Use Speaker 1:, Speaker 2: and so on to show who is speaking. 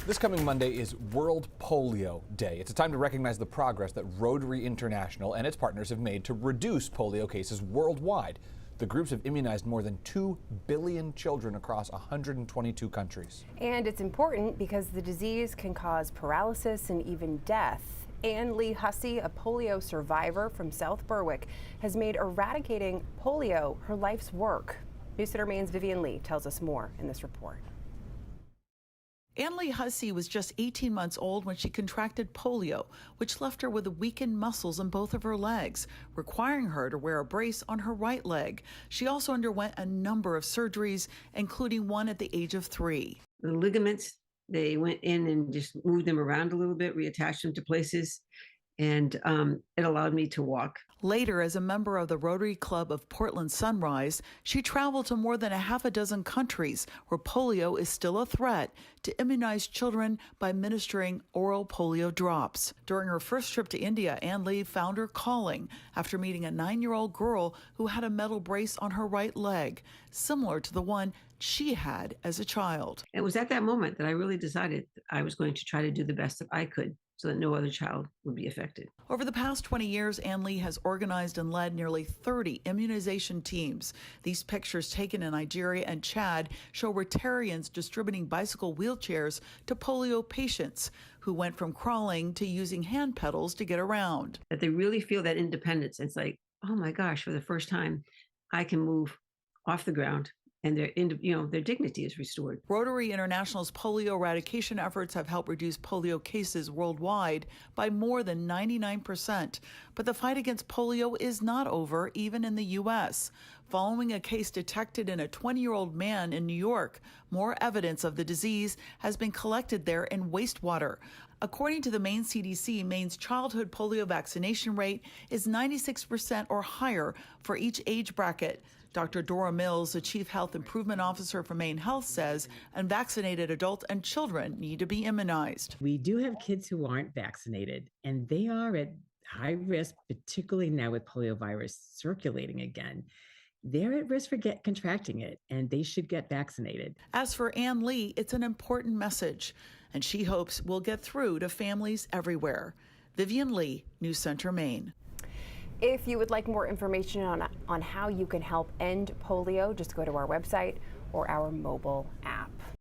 Speaker 1: This coming Monday is World Polio Day. It's a time to recognize the progress that Rotary International and its partners have made to reduce polio cases worldwide. The groups have immunized more than 2 billion children across 122 countries.
Speaker 2: And it's important because the disease can cause paralysis and even death. Hussey, a polio survivor from South Berwick, has made eradicating polio her life's work. News Center Maine's Vivian Lee tells us more in this report.
Speaker 3: Hussey was just 18 months old when she contracted polio, which left her with weakened muscles in both of her legs, requiring her to wear a brace on her right leg. She also underwent a number of surgeries, including one at the age of 3.
Speaker 4: The ligaments, they went in and just moved them around a little bit, reattached them to places, and it allowed me to walk.
Speaker 3: Later, as a member of the Rotary Club of Portland Sunrise, she traveled to more than a dozen countries where polio is still a threat to immunize children by administering oral polio drops. During her first trip to India, Lee found her calling after meeting a 9-year-old girl who had a metal brace on her right leg, similar to the one she had as a child.
Speaker 4: It was at that moment that I really decided I was going to try to do the best that I could so that no other child would be affected.
Speaker 3: Over the past 20 years, Lee has organized and led nearly 30 immunization teams. These pictures taken in Nigeria and Chad show Rotarians distributing bicycle wheelchairs to polio patients who went from crawling to using hand pedals to get around.
Speaker 4: That they really feel that independence. It's like, oh my gosh, for the first time, I can move off the ground, and their dignity is restored.
Speaker 3: Rotary International's polio eradication efforts have helped reduce polio cases worldwide by more than 99%. But the fight against polio is not over, even in the U.S. Following a case detected in a 20-year-old man in New York, more evidence of the disease has been collected there in wastewater. According to the Maine CDC, Maine's childhood polio vaccination rate is 96% or higher for each age bracket. Dr. Dora Mills, the Chief Health Improvement Officer for Maine Health, says unvaccinated adults and children need to be immunized.
Speaker 5: We do have kids who aren't vaccinated, and they are at high risk, particularly now with poliovirus circulating again. They're at risk for contracting it, and they should get vaccinated.
Speaker 3: As for Lee, it's an important message, and she hopes will get through to families everywhere. Vivian Lee, News Center, Maine.
Speaker 2: If you would like more information on how you can help end polio, just go to our website or our mobile app.